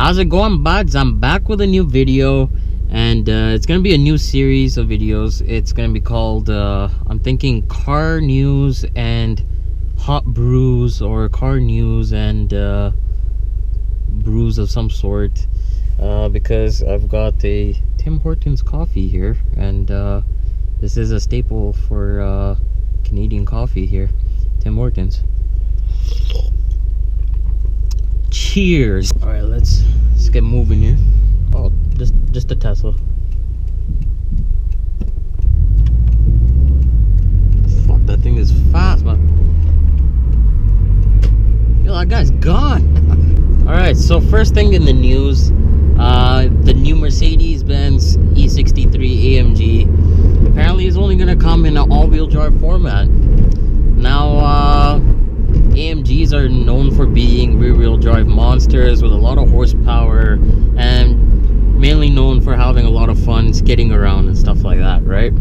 How's it going, buds? I'm back with a new video, and it's gonna be a new series of videos. It's gonna be called I'm thinking car news and hot brews, or car news and brews of some sort, because I've got a Tim Hortons coffee here, and this is a staple for Canadian coffee here, Tim Hortons. Cheers. All right, let's get moving here. Oh, just a Tesla. Fuck, that thing is fast, man. Yo, that guy's gone. All right, so first thing in the news, the new Mercedes-Benz E63 AMG apparently is only gonna come in an all-wheel drive format. Now, AMGs are known for being rear-wheel drive monsters with a lot of horsepower, and mainly known for having a lot of fun skidding around and stuff like that, right?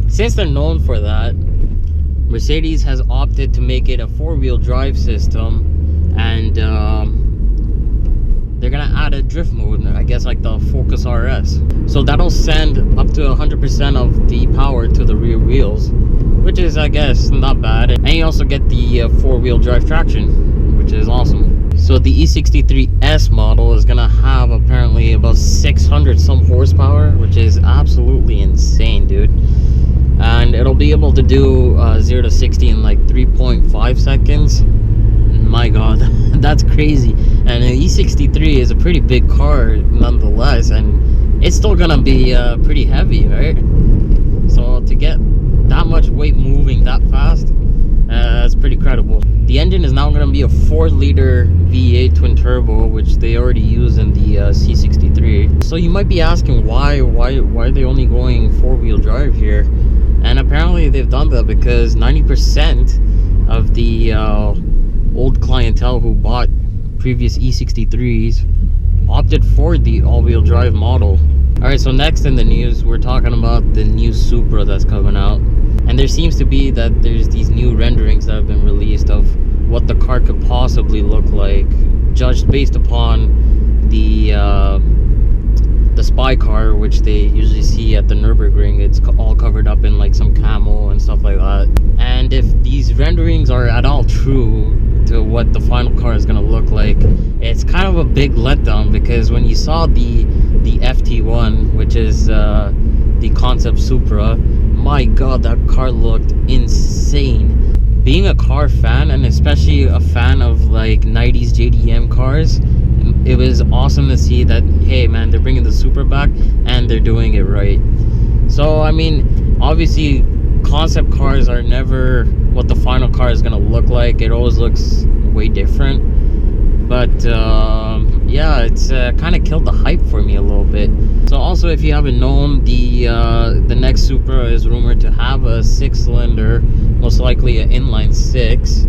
Since they're known for that, Mercedes has opted to make it a four-wheel drive system, and they're gonna add a drift mode, I guess, like the Focus RS. So that'll send up to 100% of the power to the rear wheels, which is, I guess, not bad. And you also get the four-wheel drive traction, which is awesome. So the E63 S model is gonna have apparently about 600 some horsepower, which is absolutely insane, dude. And it'll be able to do 0 to 60 in like 3.5 seconds. My god, that's crazy. And an E63 is a pretty big car nonetheless, and it's still gonna be pretty heavy, right? So to get that much weight moving that fast, that's pretty credible. The engine is now going to be a 4-liter V8 twin turbo, which they already use in the C63. So you might be asking why are they only going four-wheel drive here? And apparently they've done that because 90% of the old clientele who bought previous E63s opted for the all-wheel drive model. Alright, so next in the news, we're talking about the new Supra that's coming out. And there seems to be that there's these new renderings that have been released of what the car could possibly look like, judged based upon the spy car, which they usually see at the Nürburgring. It's all covered up in like some camo and stuff like that. And if these renderings are at all true to what the final car is going to look like, it's kind of a big letdown, because when you saw the FT1, which is the concept Supra, my god, that car looked insane. Being a car fan, and especially a fan of like 90s JDM cars, it was awesome to see that, hey man, they're bringing the Supra back and they're doing it right. So I mean, obviously concept cars are never what the final car is going to look like. It always looks way different, but yeah, it's kind of killed the hype for me a little bit. So also, if you haven't known, the next Supra is rumored to have a 6-cylinder, most likely an inline 6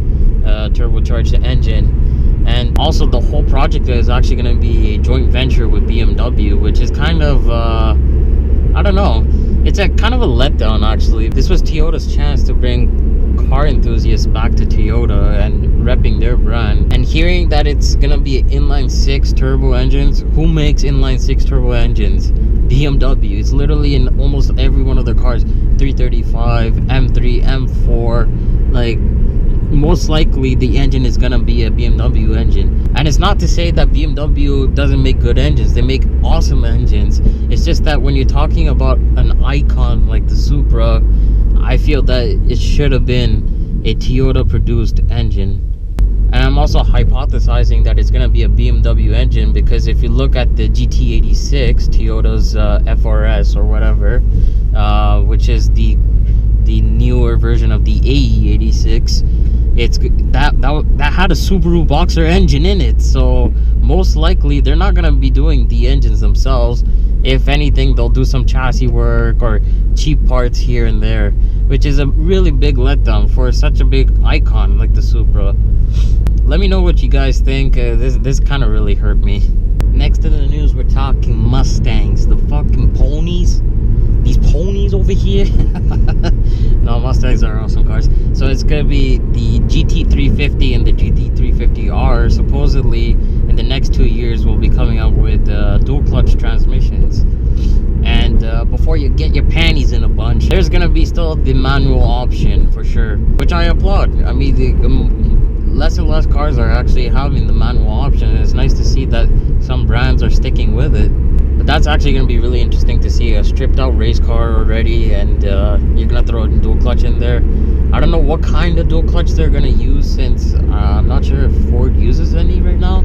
turbocharged engine. And also the whole project is actually going to be a joint venture with BMW, which is kind of I don't know, it's a kind of a letdown actually. This was Toyota's chance to bring car enthusiasts back to Toyota and repping their brand. And hearing that it's gonna be inline 6 turbo engines, who makes inline 6 turbo engines? BMW. It's literally in almost every one of their cars. 335, M3, M4, like most likely the engine is gonna be a BMW engine. And it's not to say that BMW doesn't make good engines. They make awesome engines. It's just that when you're talking about an icon like the Supra, I feel that it should have been a Toyota produced engine. And I'm also hypothesizing that it's going to be a BMW engine, because if you look at the GT86, Toyota's FRS or whatever, which is the newer version of the AE86, it's that had a Subaru Boxer engine in it. So most likely they're not going to be doing the engines themselves. If anything, they'll do some chassis work or cheap parts here and there, which is a really big letdown for such a big icon like the Supra. Let me know what you guys think. This kind of really hurt me. Next in the news, we're talking Mustangs, the fucking ponies. These ponies over here. No, Mustangs are awesome cars. So it's gonna be the GT350 and the GT350 R. Supposedly in the next 2 years we'll be coming out with transmissions. And before you get your panties in a bunch, there's gonna be still the manual option for sure, which I applaud. I mean, the less and less cars are actually having the manual option, and it's nice to see that some brands are sticking with it. But that's actually going to be really interesting to see a stripped out race car already, and you're going to throw a dual clutch in there. I don't know what kind of dual clutch they're going to use, since I'm not sure if Ford uses any right now,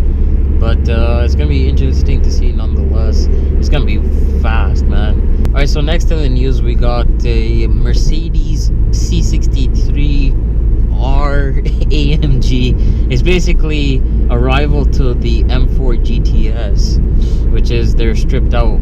but it's going to be interesting to see nonetheless. It's going to be fast, man. Alright, so next in the news we got a Mercedes C63 R AMG. It's basically a rival to the M4 GTS, which is their stripped out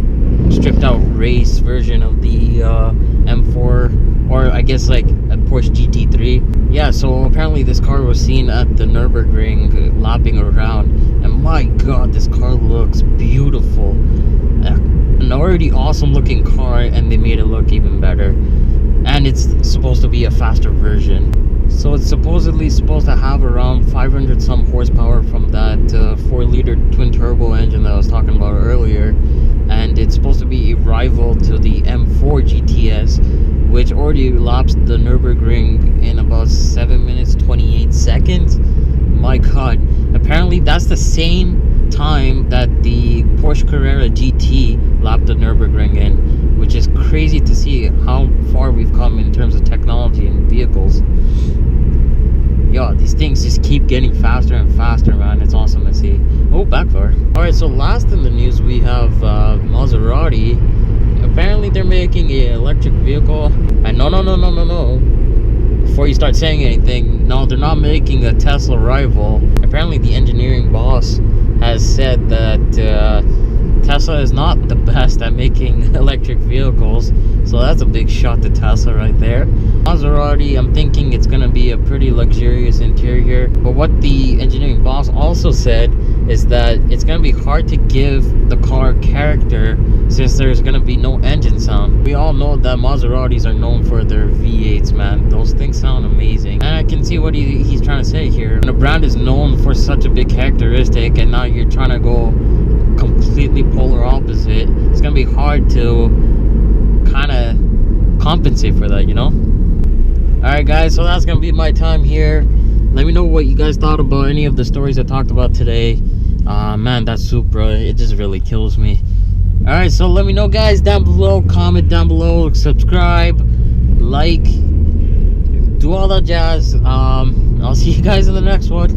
race version of the M4, or I guess like a Porsche GT3. Yeah, so apparently this car was seen at the Nürburgring lapping around, and my god, this car looks beautiful. An already awesome looking car, and they made it look even better. And it's supposed to be a faster version. So it's supposedly supposed to have around 500 some horsepower from that 4-liter twin turbo engine that I was talking about earlier, and it's supposed to be a rival to the M4 GTS, which already laps the Nürburgring in about 7 minutes 28 seconds. My god, apparently that's the same time that the Porsche Carrera GT lapped the Nürburgring in, which is crazy to see how far we've come in terms of technology and vehicles. Yo, these things just keep getting faster and faster, man. It's awesome to see. Oh, backfire. Alright, so last in the news we have Maserati. Apparently they're making an electric vehicle. And no. Before you start saying anything, no, they're not making a Tesla rival. Apparently the engineering boss has said that Tesla is not the best at making electric vehicles, so that's a big shot to Tesla right there. Maserati, I'm thinking it's gonna be a pretty luxurious interior, but what the engineering boss also said is that it's gonna be hard to give the car character since there's gonna be no engine sound. We all know that Maseratis are known for their V8s, man. Those things sound amazing, and I can see what he's trying to say here. When a brand is known for such a big characteristic, and now you're trying to go completely polar opposite, it's gonna be hard to kind of compensate for that, you know. Alright guys, so that's gonna be my time here. Let me know what you guys thought about any of the stories I talked about today. Man, that Supra, it just really kills me. Alright, so let me know guys down below, comment down below, subscribe, like, do all that jazz. I'll see you guys in the next one.